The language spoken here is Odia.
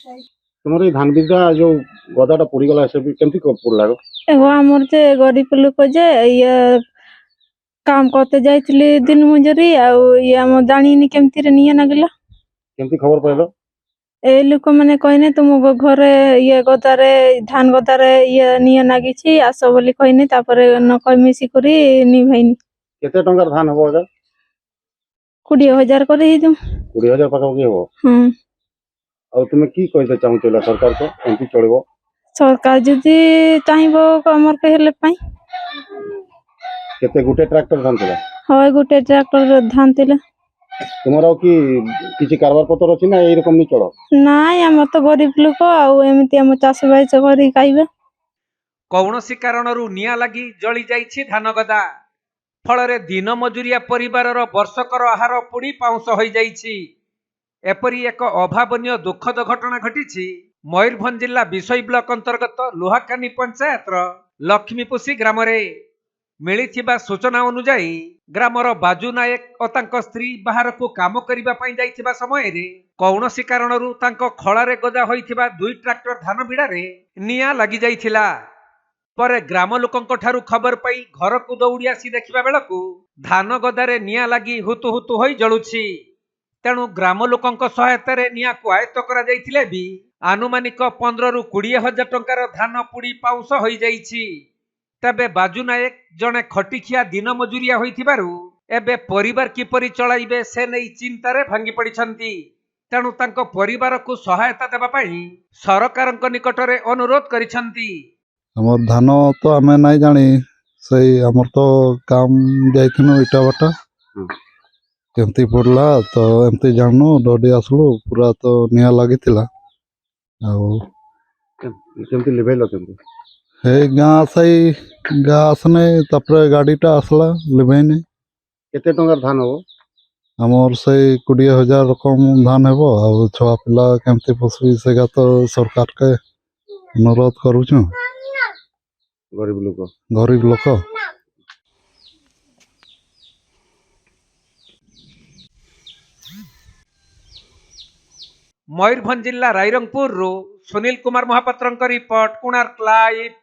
ତୁମର ଏଇ ଧାନ ବିଟା ଯୋଉ ଗଦାଟା ପୋଡ଼ିଗଲା ସେ କେମିତି ପୋଡ଼ିଲା ଗୋ? एगो आमर जे गरीब लोक जे ये काम करते जाइଥିଲି दिन ମଜୁରୀ ଆଉ ଇଏ ଆମ ଜାଣିନି କେମିତି ରେ ନିଆଁ ଲାଗିଲା। କେମିତି ଖବର ପାଇଲ? ଏ ଲୋକମାନେ କହିନେ ତୁମ ଘରେ ଇଏ ଗଦାରେ ଧାନ ଗଦାରେ ଇଏ ନିଆଁ ଲାଗିଛି ଆସ ବୋଲି କହିନେ ତାପରେ ନ କହି ମିଶିକରି ନିଭାଇନି। କେତେ ଟଙ୍କାର ଧାନ ହବ ଆଜ୍ଞା? 20,000 କରି ହେଇଯିବ। 20,000 ପାଖାପାଖି ହବ। ହଁ ଆଉ ତୁମେ କି କହିତେ ଚାହୁଁଛ ସରକାରକୁ କେମିତି ଚଳିବ? ସରକାର ଯଦି ଚାହିଁବ ଆମର ହେଲେ ପାଇଁ କେତେ ଗୋଟେ ଟ୍ରାକ୍ଟର ଧାନ ଥିଲା? হয় ଗୋଟେ ଟ୍ରାକ୍ଟର ଧାନ ଥିଲା। ତୁମର ଆଉ କିଛି କାରବାର ପତ୍ର ଅଛି ନା ଏଇ ରକମ ନି ଚଳ? ନାଇଁ ଆମର ତ ଗରିବ ଲୋକ ଆଉ ଏମିତି ଆମ ଚାଷ ବାସ କରି ଖାଇବା। କୌଣସି କାରଣରୁ ନିଆଁ ଲାଗି ଜଳି ଯାଇଛି ଧାନ ଗଦା, ଫଳରେ ଦିନ ମଜୁରିଆ ପରିବାରର ବର୍ଷକର ଆହାର ପୋଡ଼ି ପାଉଁଶ ହୋଇଯାଇଛି। ଏପରି ଏକ ଅଭାବନୀୟ ଦୁଃଖଦ ଘଟଣା ଘଟିଛି ମୟୂରଭଞ୍ଜ ଜିଲ୍ଲା ବିଶୋଇ ବ୍ଲକ ଅନ୍ତର୍ଗତ ଲୁହାକାନି ପଞ୍ଚାୟତର ଲକ୍ଷ୍ମୀପୁଷି ଗ୍ରାମରେ। ମିଳିଥିବା ସୂଚନା ଅନୁଯାୟୀ ଗ୍ରାମର ବାଜୁ ନାୟକ ଓ ତାଙ୍କ ସ୍ତ୍ରୀ ବାହାରକୁ କାମ କରିବା ପାଇଁ ଯାଇଥିବା ସମୟରେ କୌଣସି କାରଣରୁ ତାଙ୍କ ଖଳାରେ ଗଦା ହୋଇଥିବା 2 ଟ୍ରାକ୍ଟର ଧାନ ବିଡ଼ାରେ ନିଆଁ ଲାଗି ଯାଇଥିଲା। ପରେ ଗ୍ରାମ ଲୋକଙ୍କ ଠାରୁ ଖବର ପାଇ ଘରକୁ ଦୌଡ଼ି ଆସି ଦେଖିବା ବେଳକୁ ଧାନ ଗଦାରେ ନିଆଁ ଲାଗି ହୁତୁ ହୁତୁ ହୋଇ ଜଳୁଛି। ତେଣୁ ଗ୍ରାମ ଲୋକଙ୍କ ସହାୟତାରେ ନିଆଁକୁ ଆୟତ୍ତ କରାଯାଇଥିଲେ ବି ଆନୁମାନିକ 15ରୁ 20,000 ଟଙ୍କାର ଧାନ ପୋଡ଼ି ପାଉଁଶ ହୋଇଯାଇଛି। ତେବେ ବାଜୁ ନାୟକ ଜଣେ ଖଟିଖିଆ ଦିନ ମଜୁରିଆ ହୋଇଥିବାରୁ ଏବେ ପରିବାର କିପରି ଚଳାଇବେ ସେ ନେଇ ଚିନ୍ତାରେ ଭାଙ୍ଗି ପଡ଼ିଛନ୍ତି। ତେଣୁ ତାଙ୍କ ପରିବାରକୁ ସହାୟତା ଦେବା ପାଇଁ ସରକାରଙ୍କ ନିକଟରେ ଅନୁରୋଧ କରିଛନ୍ତି। ଆମର ଧାନ ତ ଆମେ ନାଇଁ ଜାଣି ସେଇ ଆମର ତ କାମ ଯାଇଥିନୁ ଇଟା ବାଟା କେମିତି ପଡ଼ିଲା ତ ଏମିତି ଜାଣିନୁ ଦୌଡ଼ି ଆସିଲୁ ପୁରା ତ ନିଆଁ ଲାଗିଥିଲା। ଆଉ କେମିତି ଲିଭେଇଲ କେମିତି? ହେ ଗାଁ ଆସନେ ତାପରେ ଗାଡ଼ିଟା ଆସିଲା ଲିଭେଇନି। କେତେ ଟଙ୍କାର ଧାନ ହବ? ଆମର ସେଇ 20,000 ରକମ ଧାନ ହେବ। ଆଉ ଛୁଆ ପିଲା କେମିତି ପୋଷିବି ସେଗା ତ ସରକାରକେ ଅନୁରୋଧ କରୁଛୁ। ଗରିବ ଲୋକ। ମୟୂରଭଞ୍ଜ ଜିଲ୍ଲା ରାଇରଙ୍ଗପୁରରୁ ସୁନିଲ କୁମାର ମହାପାତ୍ରଙ୍କ ରିପୋର୍ଟ, କୋଣାର୍କ ଲାଇଭ୍।